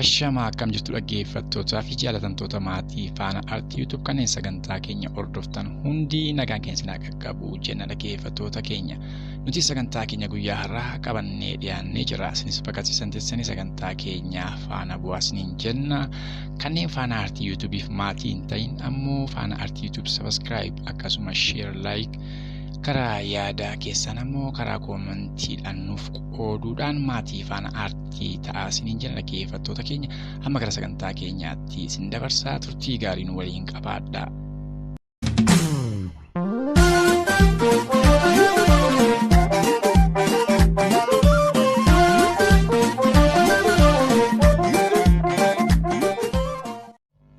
Ashama akkam jirtu dhaggeeffattootaa fi jaalatamtoota maatii faana artii YouTube kanneen sagantaa keenya hordoftan hundi nagaan keenya qaqqabu jenna dhaggeeffattoota keenya. Nuti sagantaa keenya guyyaa har'aa qabannee dhiyaannee jira. Isinis baqachiisan teessanii sagantaa keenya faana bu'aasniin jenna. Kanneen faana artii YouTube fi maatii hin ta'in ammoo faana artii YouTube subscribe akkasumas share like karaa yaada keessan ammoo karaa koomentiidhaan nuuf qooduudhaan maatii faana artii ta'aa isiniin jenna dhaggeeffattoota keenya. Amma gara sagantaa keenyaatti isin dabarsaa turtii gaarii nu waliin qabaadha.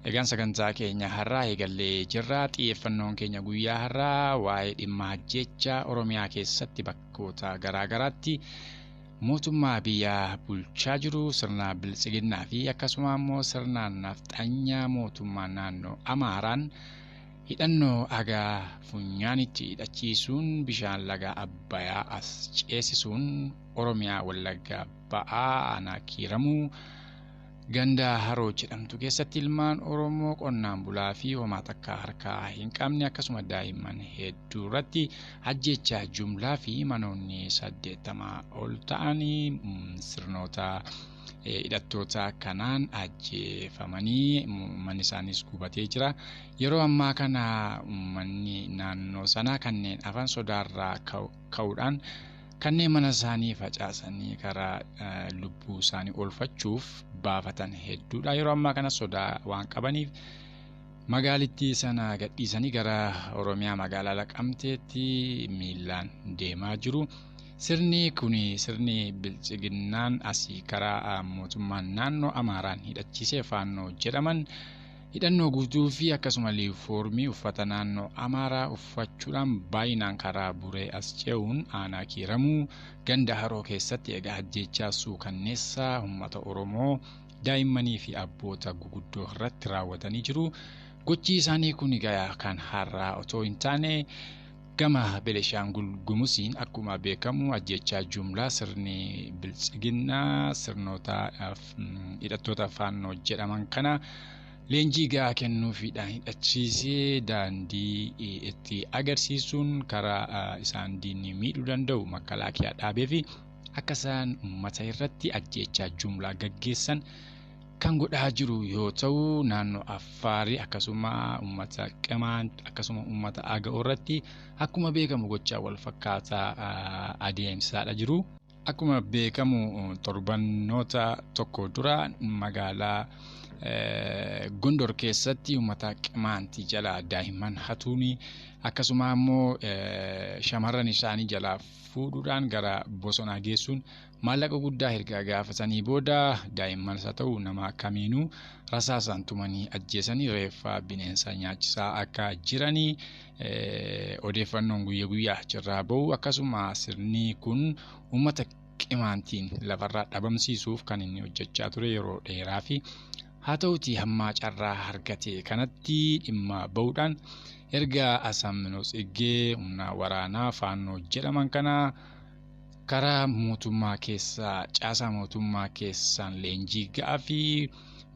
Egaan sagantaa keenya har'aa eegallee jirra. Xiyyeeffannoon keenya guyyaa har'aa waa'ee dhimma ajjeechaa Oromiyaa keessatti bakkoota garaagaraatti mootummaa biyyaa bulchaa jiru sirna biltsiginnaa fi akkasuma immoo sirna nafxanyaa mootummaa naannoo Amaaraan hidhannoo agaa funyaanitti hidhachiisuun bishaan laga Abbayyaa as ceesisuun Oromiyaa Wallaggaa ba'aa aanaa kiiramuu ganda haroo jedhamtu keessatti ilmaan Oromoo qonnaan bulaa fi Matakkal harkaa hin qabne akkasuma daa'imman hedduu irratti ajjeecha jumlaa fi manoonni 80 ol ta'anii sirnoota hidhattoota kanaan ajjeefamanii manni isaaniis gubatee jira. Yeroo ammaa kana uummanni naannoo sanaa kanneen afaan sodaarraa ka'uudhaan kanneen mana isaanii facaasanii karaa lubbuu isaanii oolfachuuf baafatan hedduudha. Yeroo ammaa kana sodaa waan qabaniif magaalittii sana gadhiisanii gara Oromiyaa magaalaa Naqamteetti miilaan deemaa jiru. Sirni kun sirni biltsiginnaan asii karaa mootummaan naannoo Amaaraan hidhachiisee faannoo jedhaman hidhannoo guutuu fi akkasuma liifoormii uffata naannoo Amaaraa uffachuudhaan baay'inaan karaa buree as ce'uun aanaa kiiramuu ganda haroo keessatti egaa ajjeechaa suukanneessaa uummata Oromoo daa'immanii fi abboota guguddoo irratti raawwatanii jiru. Gochi isaanii kun egaa kan har'aa otoo hin taane gama Benishaangul Gumuziin akkuma beekamu ajjeechaa jumlaa sirni biltsiginnaa sirnoota hidhattoota faannoo jedhaman kana leenjii gahaa kennuufiidhaan hidhachiisee daandii itti agarsiisuun karaa isaan diinni miidhuu danda'u makalaakiyaa dhaabee fi akka isaan uummata irratti ajjeechaa jumlaa gaggeessan kan godhaa jiru yoo ta'u naannoo Affaarii akkasuma uummata Qimaan akkasuma uummata Aga'oo irratti akkuma beekamu gochaa wal fakkaataa adeemsaadha jiru. Akkuma beekamu torbannoota tokko dura magaalaa Gondor keessatti uummata Qimaantii jala daa'imman hatuuni akkasuma immoo shamarran isaanii jala fuudhuudhaan gara bosonaa geessuun maallaqa guddaa erga gaafatanii booda daa'imman isaa ta'u nama kamiinuu rasaasaan tumanii ajjeesanii reeffa bineensa nyaachisaa akka jiranii odeeffannoon guyyaa guyyaa achirraa bahu. Akkasuma sirni kun uummata Qimaantiin lafarraa dhabamsiisuuf kan inni hojjechaa ture yeroo dheeraa fi haa ta'uti hamma carraa argate kanatti dhimma bahuudhaan erga Asaamminos Iggee humna waraanaa faannoo jedhaman kana karaa mootummaa keessaa caasaa mootummaa keessaan leenjii ga'aa fi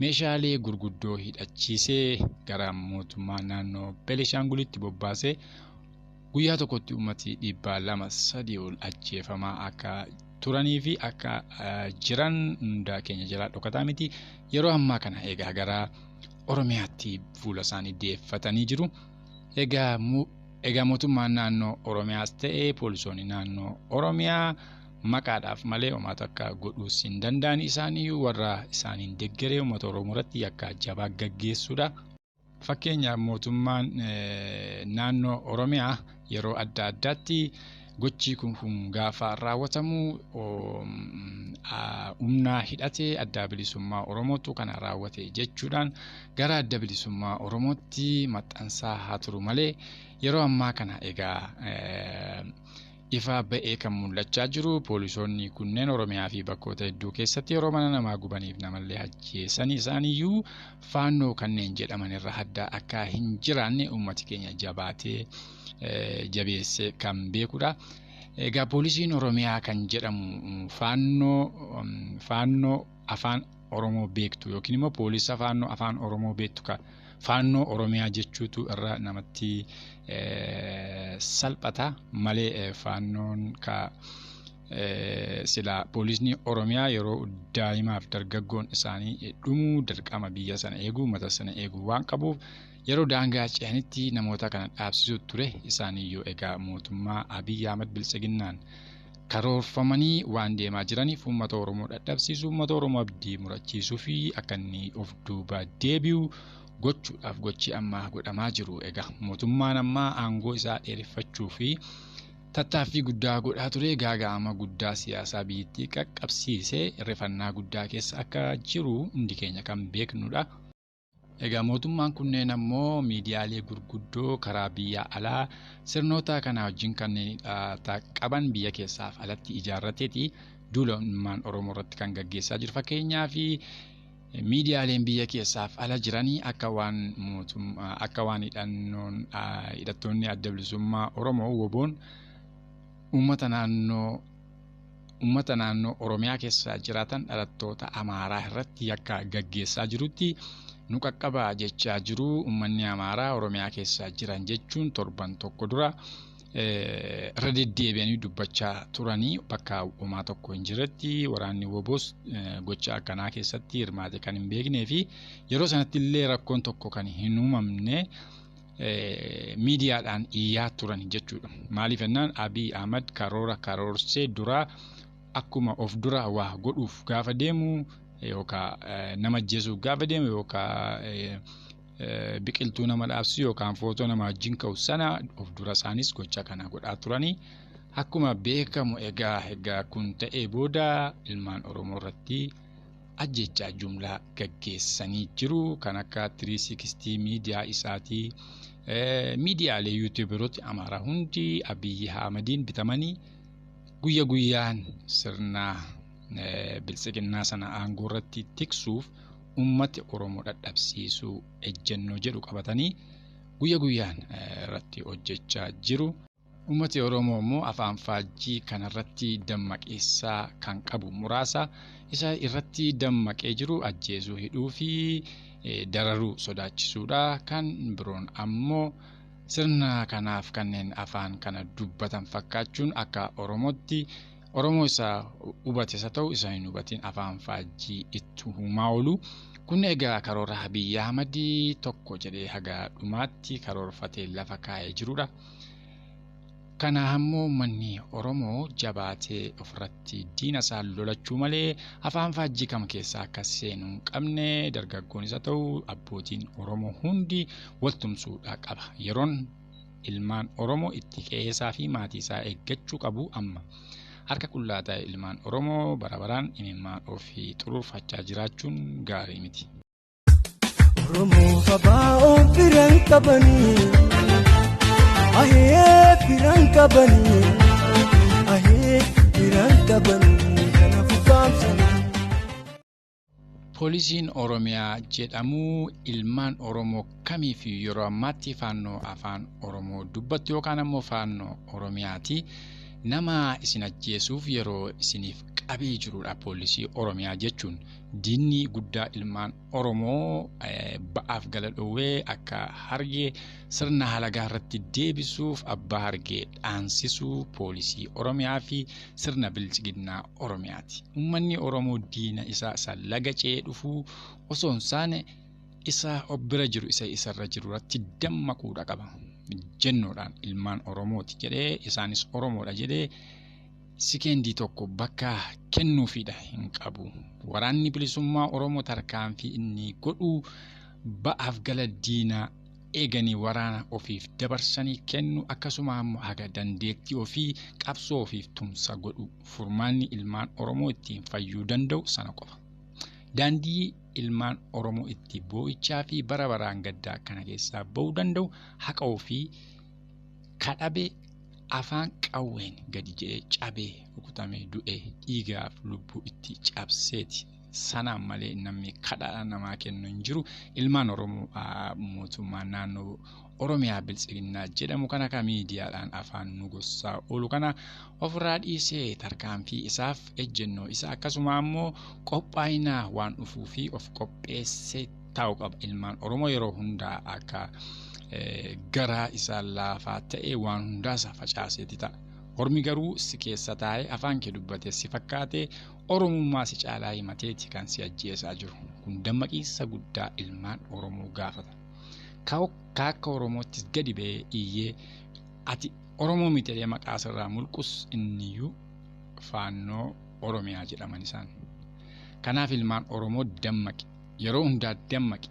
meeshaalee gurguddoo hidhachiisee gara mootummaa naannoo Benishaangulitti bobbaasee guyyaa tokkotti uummati 200-3 ol ajjeefamaa akka turanii fi akka jiran hunda keenya jalaa dhokataa miti. Yeroo ammaa kana egaa gara Oromiyaatti fuula isaanii deeffatanii jiru. Egaa mootummaan naannoo Oromiyaas ta'ee poolisoonni naannoo Oromiyaa maqaadhaaf malee uummata akka godhuus hin danda'an isaaniyyuu warra isaaniin deeggaree uummata Oromoo irratti akka jabaa gaggeessuudha. Fakkeenyaaf mootummaan naannoo Oromiyaa yeroo adda addaatti gochi kun gaafa raawwatamu humna hidhatee adda bilisummaa Oromootu kana raawwate jechuudhaan gara adda bilisummaa Oromootti maxxansaa haa turu malee yeroo ammaa kana egaa ifa ba'ee kan mul'achaa jiru. Poolisoonni kunneen Oromiyaa fi bakkoota hedduu keessatti yeroo mana namaa gubaniif namallee ajjeesanii isaaniiyyuu faannoo kanneen jedhaman irra adda akka hin jiraanne uummati keenya jabaatee jabeessee kan beekudha. Egaa poolisiin Oromiyaa kan jedhamu faannoo afaan Oromoo beektu yookiin immoo poolisa faannoo afaan Oromoo beektu ka faannoo Oromiyaa jechuutu irra namatti salphata malee faannoon ka sila poolisni Oromiyaa yeroo daa'imaaf dargaggoon isaanii dhumuu dirqama biyya sana eeguu mata sana eeguu waan qabuuf yeroo daangaa ce'anitti namoota kana dhaabsisuu ture isaaniyyuu egaa mootummaa Abiy Ahmed biltsiginnaan karoorfamanii waan deemaa jiraniif uummata Oromoo dadhabsiisuu uummata Oromoo abdii murachiisuu fi akka inni of duuba deebi'u gochuudhaaf gochi ammaa godhamaa jiru. Egaa mootummaan ammaa aangoo isaa dheereffachuu fi tattaaffii guddaa godhaa ture gaaga'ama guddaa siyaasaa biyyattii qaqqabsiisee rifannaa guddaa keessa akka jiru hundi keenya kan beeknudha. Egaa mootummaan kunneen ammoo miidiyaalee gurguddoo karaa biyya alaa sirnoota kana wajjin kanneen qaban biyya keessaaf alatti ijaarrateeti duula ilmaan Oromoo irratti kan gaggeessaa jiru. Fakkeenyaaf miidiyaaleen biyya keessaaf ala jiranii akka waan hidhattoonni adda bilisummaa Oromoo woboon uummata naannoo Oromiyaa keessa jiraatan dhalattoota Amaaraa irratti akka gaggeessaa jirutti nu qaqqabaa jechaa jiru. Uummanni Amaaraa Oromiyaa keessa jiran jechuun torban tokko dura irra deddeebi'anii dubbachaa turanii bakka uumaa tokko hin jirretti waraanni woboos gocha akkanaa keessatti hirmaate kan hin beeknee fi yeroo sanatti illee rakkoon tokko kan hin uumamne miidiyaadhaan iyyaa turan jechuudha. Maaliif jennaan Abiy Ahmed karoorsee dura akkuma of dura waa godhuuf gaafa deemu yookaan nama ajjeesuuf gaafa deemu yookaan biqiltuu nama dhaabsu yookaan footoo nama wajjin ka'u sana of dura isaanis gocha kana godhaa turanii akkuma beekamu egaa kun ta'ee booda ilmaan Oromoo irratti ajjeechaa jumlaa gaggeessanii jiru. Kan akka 360 miidiyaa isaatii miidiyaalee yuutuuberooti Amaaraa hundi Abiy Ahmediin bitamanii guyya guyyaan sirna biltsiginnaa sana aangoo irratti tiksuuf ummati Oromoo dadhabsiisuu ejjennoo jedhu qabatanii guyya guyyaan irratti hojjechaa jiru. Ummati Oromoo immoo afaan faajjii kanarratti dammaqeessaa kan qabu muraasa isa irratti dammaqee jiru ajjeesuu hidhuu fi dararuu sodaachisuudha. Kan biroon ammoo sirna kanaaf kanneen afaan kana dubbatan fakkaachuun akka Oromootti Oromoo isa hubate isa ta'u isa hin hubatiin afaan faajjii itti humaa oolu. Kun egaa karoora Abiy Ahmed tokko jedhee haga dhumaatti karoorfatee lafa kaa'ee jirudha. Kana ammoo manni Oromoo jabaatee ofirratti diina isaa lolachuu malee afaan faajjii kam keessaa akka seenuu hin qabne dargaggoon isa ta'u abbootiin Oromoo hundi waltumsuudha qaba. Yeroon ilmaan Oromoo itti qe'eesaa fi maatii isaa eeggachuu qabu amma. Harka qullaa ta'e ilmaan Oromoo barabaraan imimmaan ofii xuruurfachaa jiraachuun gaarii miti. Oromoo fabaa'oon firan qabanii ahee firan qabanii kanaafuu faamsanii. Poolisiin Oromiyaa jedhamu ilmaan Oromoo kamiif yeroo ammaatti faannoo afaan Oromoo dubbattu yookaan ammoo faannoo Oromiyaati. Nama isin ajjeesuuf yeroo isiniif qabee jirudha poolisii Oromiyaa jechuun diinni guddaa ilmaan Oromoo ba'aaf gala dhoowwee akka hargee sirna halagaa irratti deebisuuf abbaa hargee dhaansisuu poolisii Oromiyaa fi sirna biltsiginnaa Oromiyaati. Uummanni Oromoo diina isaa lagacee dhufuu osoo hin taane isa obbira jiru isarra jiru irratti dammaquudha qaba. Jennoodhaan ilmaan Oromooti jedhee isaanis Oromoodha jedhee sikendii tokko bakka kennuufidha hin qabu. Waraanni bilisummaa Oromoo tarkaanfii inni godhu ba'aaf gala diinaa eeganii waraana ofiif dabarsanii kennu akkasuma ammoo haga dandeettii ofii qabsoo ofiif tumsa godhu furmaanni ilmaan Oromoo ittiin fayyuu danda'u sana qofa. Daandii ilmaan Oromoo itti boo'ichaa fi bara baraan gaddaa kana keessaa ba'uu danda'u haqa ofii kadhabee afaan qawween gadi jedhee cabee rukutamee du'ee dhiigaaf lubbuu itti cabseeti sanaan malee namni kadhaa namaa kennu hin jiru. Ilmaan Oromoo mootummaa naannoo Oromiyaa biltsiginnaa jedhamu kana ka miidiyaadhaan afaan nu gossaa oolu kana ofirraa dhiisee tarkaanfii isaaf ejjennoo isaa akkasuma ammoo qophaa'inaa waan dhufuu fi of qopheessee taa'u qaba. Ilmaan Oromoo yeroo hundaa akka garaa isaa laafaa ta'e waan hundaasa facaaseeti ta'a. Ormi garuu si keessa taa'ee afaan kee dubbatee si fakkaatee Oromummaa si caalaa himateeti kan si ajjeesaa jiru. Kun dammaqiinsa guddaa ilmaan Oromoo gaafata. Akka Oromoottis gadi ba'ee iyyee ati Oromoo miti maqaa sirraa mulqus inniyyuu faannoo Oromiyaa jedhaman isaan. Kanaaf ilmaan Oromoo dammaqi. Yeroo hundaa dammaqi.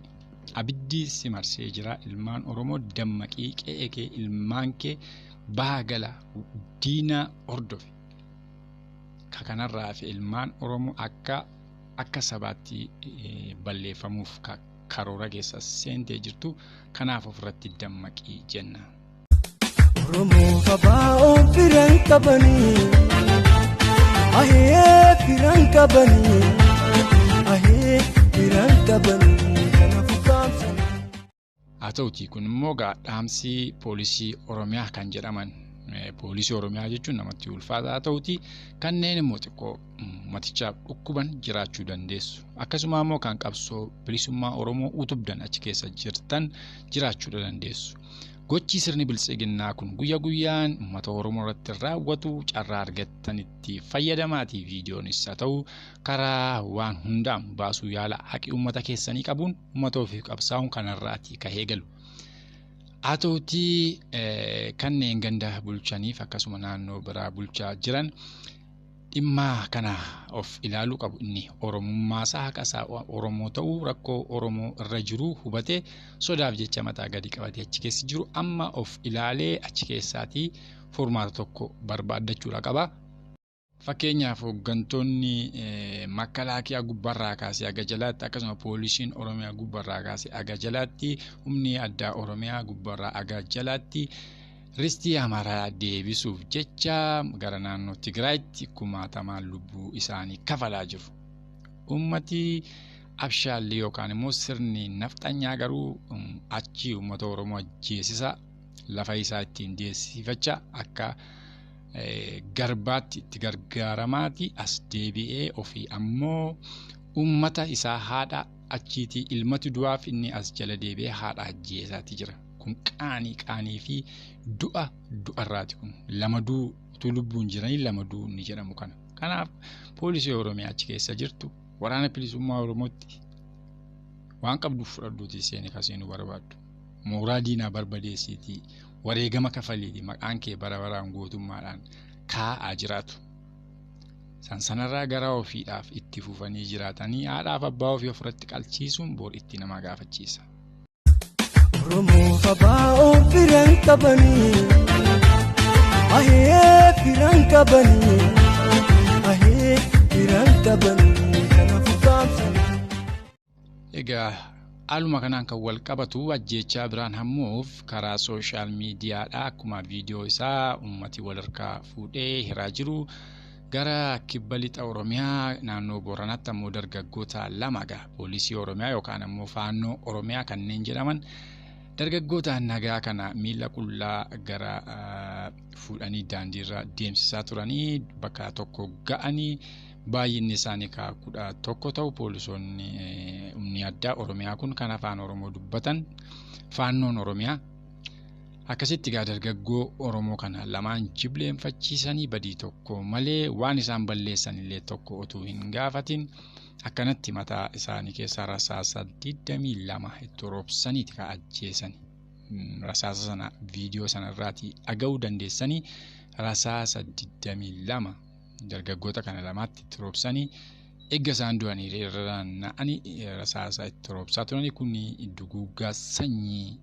Abiddi si marsee jira. Ilmaan Oromoo dammaqii qe'ee kee ilmaan kee baha gala diina hordofi. Kanarraa fi ilmaan Oromoo akka sabaatti balleeffamuuf karoora keessa seentee jirtu. Kanaaf ofirratti dammaqii jenna. Oromoo fabaa'oon firan qabanii ahee firan qabanii ahee firan qabanii kanaaf kaamsanii. Haa ta'uutii kun immoo dhaamsi poolisii Oromiyaa kan jedhaman. Poolisii Oromiyaa jechuun namatti ulfaataa haa ta'uutii kanneen immoo xiqqoo matichaaf dhukkuban jiraachuu dandeessu. Akkasuma immoo kan qabsoo bilisummaa Oromoo utubdan achi keessa jirtan jiraachuu dandeessu. Gochi sirni biltsiginnaa kun guyyaa guyyaan uummata Oromoo irratti raawwatu carraa argattanitti fayyadamaatii viidiyoonis haa ta'u karaa waan hundaan baasuu yaala haqi uummata keessanii qabuun uummata ofii qabsaa'uun kanarraati kahee galu. Haa ta'uutii kanneen ganda bulchaniif akkasuma naannoo biraa bulchaa jiran dhimma kana of ilaaluu qabu. Inni Oromummaa isaa haqa isaa Oromoo ta'uu rakkoo Oromoo irra jiru hubatee sodaaf jecha mataa gadi qabatee achi keessa jiru amma of ilaalee achi keessaatii furmaata tokko barbaaddachuudha qaba. Fakkeenyaaf hooggantoonni Makalaakiyaa gubbarraa kaasee aga jalaatti akkasuma poolisiin Oromiyaa gubbarraa kaasee aga jalaatti humni addaa Oromiyaa gubbarraa aga jalaatti ristii Amaaraa deebisuuf jecha gara naannoo Tigraayitti kumaatamaan lubbuu isaanii kafalaa jiru. Ummati abshaallee yookaan immoo sirni nafxanyaa garuu achi uummata Oromoo ajjeesisa lafa isaa ittiin deessifachaa akka garbaatti itti gargaaramaati as deebi'ee ofii ammoo uummata isaa haadha achiitii ilmatu du'aaf inni as jala deebi'ee haadha ajjeesaati jira. Kun qaanii fi du'arraati kun lamaduu utuu lubbuun jiranii lamaduu ni jedhamu kana. Kanaaf poolisii Oromiyaa achi keessa jirtu waraana bilisummaa Oromootti waan qabduuf fudhadhuutii seenii kaseenuu barbaaddu. Mooraa diinaa barbadeessiitii wareegama kafaliiti maqaan kee bara baraan gootummaadhaan kaa'aa jiraatu. Sanarraa gara ofiidhaaf itti fufanii jiraatanii haadhaaf abbaa ofii ofirratti qalchiisuun bor itti nama gaafachiisa. Oromoo fabaa'oon firan qabanii ahee firan qabanii ahee firan qabanii kanaaf kaamsanii. Egaa Aluma kanaan kan wal qabatu ajjeechaa biraan hammuuf karaa sooshaal miidiyaadhaa akkuma viidiyoo isaa ummati wal harkaa fuudhee hiraa jiru gara kibba lixa Oromiyaa naannoo Booranaatti ammoo dargaggoota lama poolisii Oromiyaa yookaan ammoo faannoo Oromiyaa kanneen jedhaman dargaggoota nagaa kana miila qullaa gara fuudhanii daandiirra deemsisaa turanii bakka tokko ga'anii. Baay'inni isaanii 11 ta'u poolisoonni humni addaa Oromiyaa kun kan afaan Oromoo dubbatan faannoon Oromiyaa akkasitti dargaggoo Oromoo kana lamaan jibleeffachiisanii badii tokko malee waan isaan balleessan illee tokko utuu hin gaafatin akkanatti mataa isaanii keessaa rasaasa 22 itti roobsaniiti ka ajjeesan. Rasaasa sana viidiyoo sanarraati dhaga'uu dandeessanii rasaasa 22 dargaggoota kana lamaatti itti roobsanii eegga isaan du'anii irraan na'anii rasaasa itti roobsaa turanii kun duguuggaa sanyii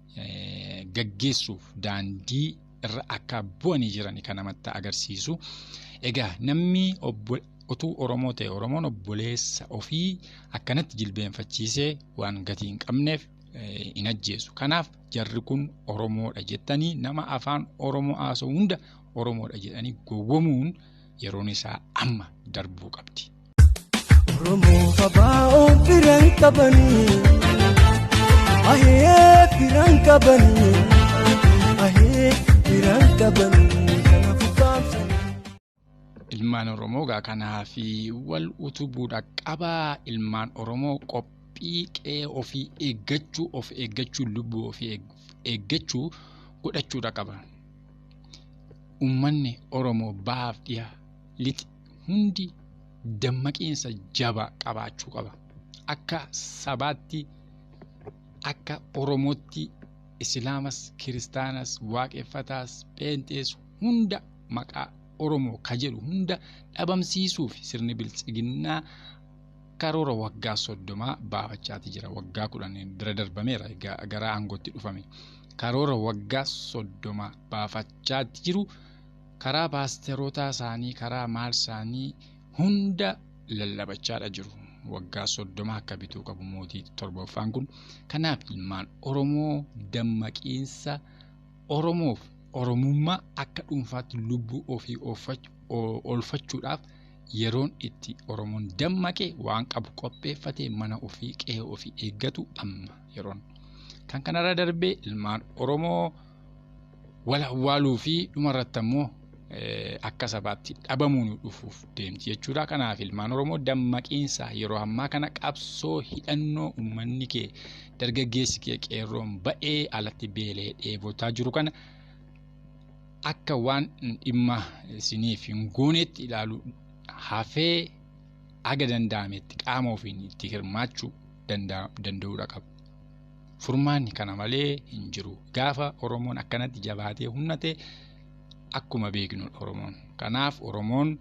gaggeessuuf daandii irra akka bu'anii jiran kan namatti agarsiisu. Egaa namni utuu Oromoo ta'e Oromoon obboleessa ofii akkanatti jilbeenfachiisee waan gatii hin qabneef hin ajjeesu. Kanaaf jarri kun Oromoodha jettanii nama afaan Oromoo haasa'u hunda Oromoodha jedhanii gowwomuun yeroon isaa amma darbuu qabdi. Oromoo fabaa'oon qabanii ahee firaan qabanii ahee firaan qabanii kanaafuu kaamsanii. Ilmaan Oromoo gaa kanaa fi wal utubuudha qabaa. Ilmaan Oromoo qophii qe'ee ofii eeggachuu, of eeggachuu, lubbuu ofii eeggachuu godhachuudha qaba. Uummanni Oromoo bahaaf dhiyaa lixi hundi dammaqiinsa jabaa qabaachuu qaba. Akka sabaatti, akka Oromootti, Islaamas, Kiristaanas, Waaqeffataas, Pheenxees hunda maqaa Oromoo ka jedhu hunda dhabamsiisuuf sirni bilchiginnaa karoora waggaa 30 baafachaati jira. Waggaa 10 bira darbameera gara aangootti dhufame. Karoora waggaa 30 baafachaati jiru. Karaa paasteroota isaanii, karaa maal isaanii hunda lallabachaadha jiru. Waggaa 30 akka bituu qabu mootii 7ffaan kun. Kanaaf ilmaan Oromoo dammaqiinsa Oromoof Oromummaa akka dhuunfaatti lubbuu ofii oolfachuudhaaf yeroon itti Oromoon dammaqee waan qabu qopheeffatee mana ofii qe'ee ofii eeggatu amma yeroon. Kan kanarra darbee ilmaan Oromoo wal awwaaluu fi dhumarratti ammoo akka sabaatti dhabamuun dhufuuf deemti jechuudha. Kanaaf ilmaan Oromoo dammaqiinsa yeroo ammaa kana qabsoo hidhannoo uummanni kee dargaggeessi kee qeerroon ba'ee alatti beelee dheebotaa jiru kana akka waan dhimma isiniif hin goonetti ilaalu hafee aga danda'ametti qaama ofiin itti hirmaachuu danda'uudha qaba. Furmaanni kana malee hin jiru. Gaafa Oromoon akkanatti jabaatee humnate akkuma beeknu Oromoon. Kanaaf Oromoon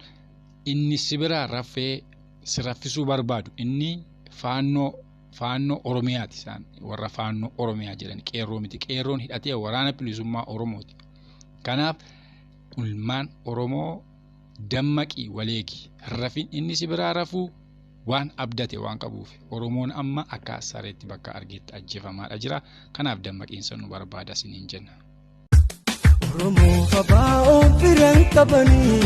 inni sibiraa rafee siraffisuu barbaadu inni faannoo Oromiyaati. Isaan warra faannoo Oromiyaa jedhan qeerroo miti. Qeerroon hidhatee waraana bilisummaa Oromooti. Kanaaf ilmaan Oromoo dammaqii waleegi rafin inni sibiraa rafuu waan abdate waan qabuuf Oromoon amma akka sareetti bakka argetti ajjeefamaadha jira. Kanaaf dammaqiinsa nu barbaada siniin jenna. Oromoo fabaa'oo firaan qabanii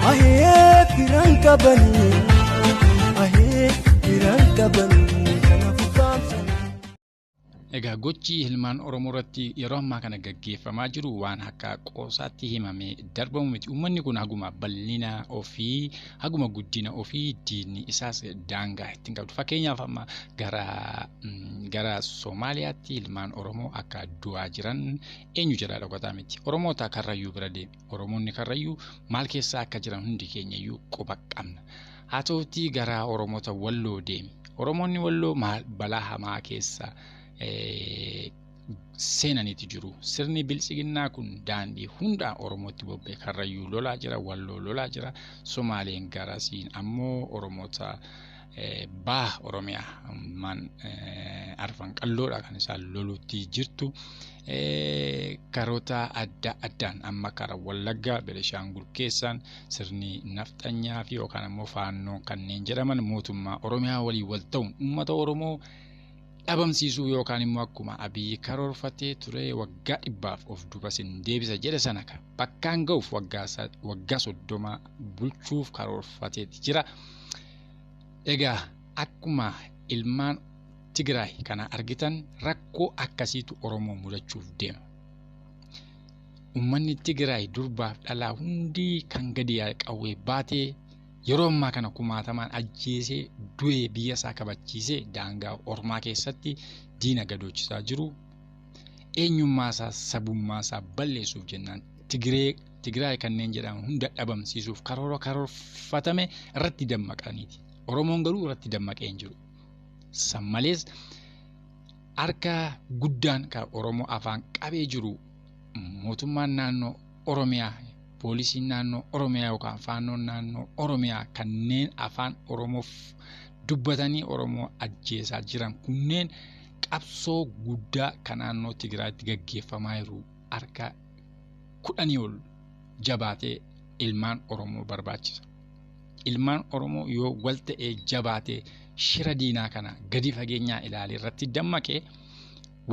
ahee firaan qabanii ahee firaan qabanii kanaafuu kaamsanii. Egaa gochi ilmaan Oromoo irratti yeroo ammaa kana gaggeeffamaa jiru waan akka qoosaatti himamee darbamu miti. Uummanni kun haguma bal'ina ofii, haguma guddina ofii diinni isaas daangaa ittiin qabdu. Fakkeenyaaf amma gara Soomaaliyaatti ilmaan Oromoo akka du'aa jiran eenyu jedhaa dhokataa miti. Oromoota karrayyuu bira deemi. Oromoonni karrayyuu maal keessa akka jiran hundi keenyayyuu quba qabna. Haa ta'utti gara Oromoota Walloo deemi. Oromoonni Walloo balaa hamaa keessa seenaniiti jiru. Sirni bilchiginnaa kun daandii hunda Oromootti bobba'e. Karrayyuu lolaa jira, Walloo lolaa jira. Somaaleen garasiin ammoo Oromoota baha Oromiyaa man arfan qalloodha kan isaan lolutti jirtu. Karoota adda addaan amma kara Wallaggaa, Benishaangul keessaan sirni nafxanyaa fi yookaan ammoo faannoo kanneen jedhaman mootummaa Oromiyaa walii wal ta'uun uummata Oromoo dhabamsiisuu yookaan immoo akkuma Abiyyi karoorfatee ture waggaa 100 of duuba sin deebisa jedhe sana bakkaan ga'uuf waggaa 30 bulchuuf karoorfateeti jira. Egaa akkuma ilmaan Tigraay kana argitan rakkoo akkasiitu Oromoo mudachuuf deema. Uummanni Tigraay durbaaf dhalaa hundi kan gadi qawwee baatee yeroo ammaa kana kumaatamaan ajjeesee du'ee biyya isaa kabachiisee daangaa ormaa keessatti diina gadoochisaa jiru. Eenyummaa isaa sabummaa isaa balleessuuf jennaan Tigraay kanneen jedhaman hunda dhabamsiisuuf karoorfatame irratti dammaqaniiti. Oromoon garuu irratti dammaqee hin jiru. San malees harka guddaan kan Oromoo afaan qabee jiru mootummaan naannoo Oromiyaa, poolisiin naannoo Oromiyaa yookaan faannoon naannoo Oromiyaa kanneen afaan Oromoof dubbatanii Oromoo ajjeesaa jiran kunneen qabsoo guddaa kan naannoo Tigraayitti gaggeeffamaa jiru harka 10 ol jabaatee ilmaan Oromoo barbaachisa. Ilmaan Oromoo yoo wal ta'ee jabaatee shira diinaa kana gadi fageenyaa ilaalee irratti dammaqee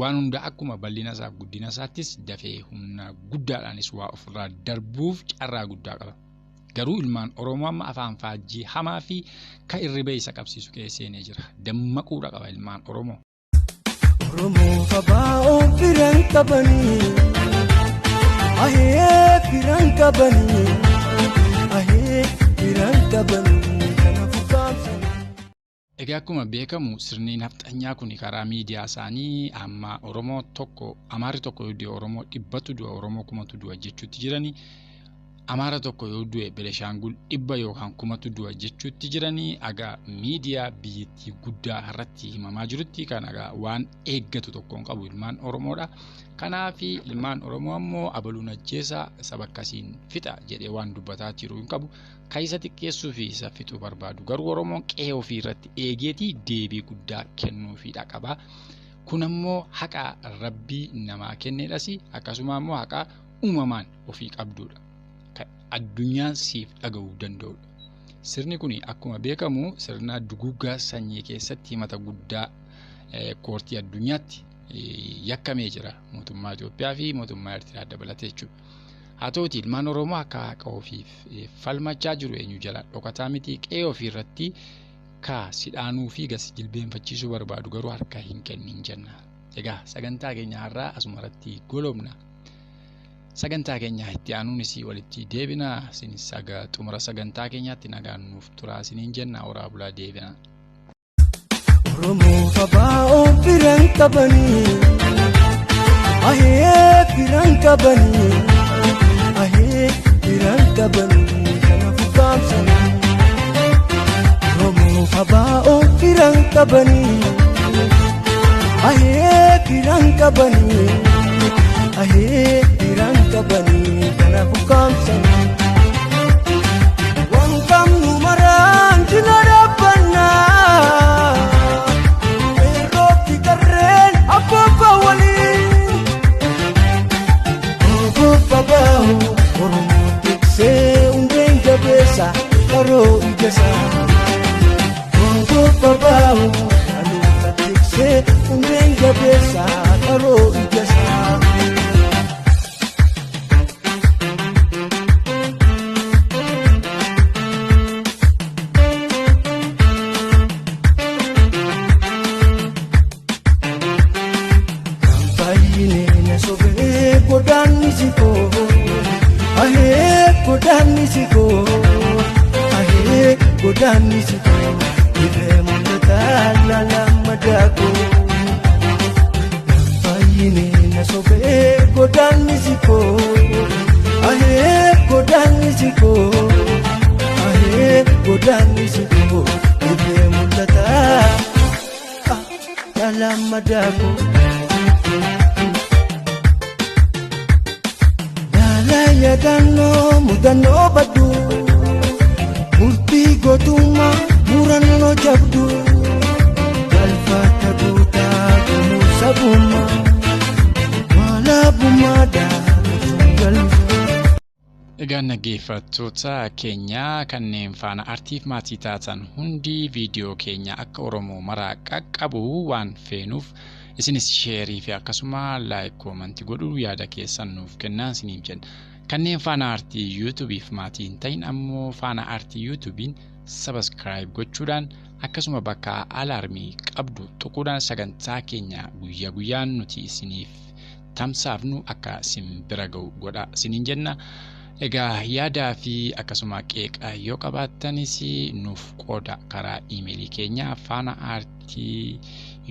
waan hunda akkuma bal'ina isaa guddina isaattis dafee humna guddaadhaanis waa ofirraa darbuuf carraa guddaa qaba. Garuu ilmaan Oromoo amma afaan faajjii hamaa fi ka irribee isa qabsiisu keessee jira. Dammaquudha qaba ilmaan Oromoo. Oromoo fabaa'oon firan qabanii ahee firan qabanii ahee firan qabanii kanaafuu kaamsanii. Egaa akkuma beekamu sirni nafxanyaa kun karaa miidiyaa isaanii amma Oromoo tokko Amaarri tokko yoo du'e Oromoo 100 du'a Oromoo 1000 du'a jechuutti jiranii. Amaara tokko yoo du'e Beeleshaangul 100 yookaan 1000 du'a jechuutti jiranii. Agaa miidiyaa biyyattii guddaa irratti himamaa jirutti kan agaa waan eeggatu tokkoon qabu ilmaan Oromoodha. Kanaaf ilmaan Oromoo ammoo abaluun ajjeesaa saba akkasiin fixa jedhee waan dubbataa jiru hin qabu. Kaisa xiqqeessuu fi isa fixuu barbaadu. Garuu Oromoon qe'ee ofii irratti eegeetii deebii guddaa kennuufiidha qaba. Kun ammoo haqa Rabbii namaa kenneedhas akkasuma ammoo haqa uumamaan ofii qabduudha. Addunyaan siif dhaga'uu danda'udha. Sirni kun akkuma beekamu sirna duguuggaa sanyii keessatti himata guddaa koortii addunyaatti yakkamee jira. Mootummaa Itoophiyaa fi mootummaa Eertiraa dabalatee jechuudha. Haa ta'uutii ilmaan Oromoo akka haqa ofiif falmachaa jiru eenyu jala dhokataa miti. Qe'ee ofii irratti sidhaanuu fi gas jilbeenfachiisuu barbaadu garuu harka hin kennin jenna. Egaa sagantaa keenya har'aa asuma irratti golobna. Sagantaa keenya itti aanuunis walitti deebina. Isinis xumura sagantaa keenyaatti nagaan nuuf turaa isiniin jenna. Horaa bulaa deebina. Oromoo fabaa'oon firan qabanii ahee firan qabanii ahee firan qabanii kanaafuu kaamsanii. Oromoo fabaa'oon firan qabanii ahee firan qabanii ahee firan qabanii kanaafuu kaamsanii. Waan qabnu maraan jila dhaabbannaa irrti karooran akka waliin fabaa'u Oromoo tiksee hundeen jabeessa karoo ijasa. Fabaa'u aluuta tiksee hundeen jabeessa karoo ijasa. Godaannisiko dhibee mul'ataa lalamadaako fayyine na sobee godaannisiko godaannisiko dhibee mul'ataa lalamadaako. Yaadannoo mudannoo badduu murtii gootummaa murannoo jabduu galfata guutaa kunuun sabummaa walaabummaa daaruu galfaa. Egaa dhaggeeffattoota keenya kanneen faana artiif maatii taatan hundi viidiyoo keenya akka Oromoo maraa qaqqabu waan feenuuf isinis sheerii fi akkasuma laayik koomantii godhuu yaada keessan nuuf kennaa isiniif jenna. Kanneen faana artii YouTube fi maatii hin ta'in ammoo faana artii YouTubein subscribe gochuudhaan akkasuma bakka alarmii qabdu tuquudhaan sagantaa keenya guyyaa guyyaan nuti isiniif tamsaafnu akka isin bira ga'u godha isiniin jenna. Egaa yaadaa fi akkasuma qeeqa yoo qabaattanis nuuf qooda karaa iimeelii keenya faana artii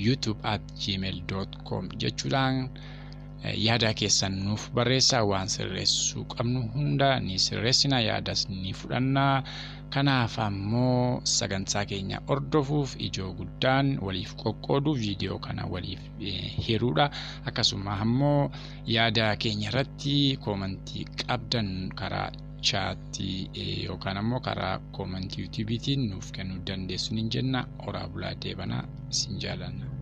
youtube@gmail.com jechuudhaan yaada keessan nuuf barreessaa. Waan sirreessuu qabnu hunda ni sirreessina, yaadas ni fudhanna. Kanaaf ammoo sagantaa keenya hordofuuf ijoo guddaan waliif qoqqooduuf viidiyoo kana waliif hiruudha. Akkasuma ammoo yaada keenya irratti koomantii qabdan karaa chaatii yookaan ammoo karaa koomantii YouTubetiin nuuf kennuu dandeessu ni jenna. Horaa bulaa deebana, isin jaalanna.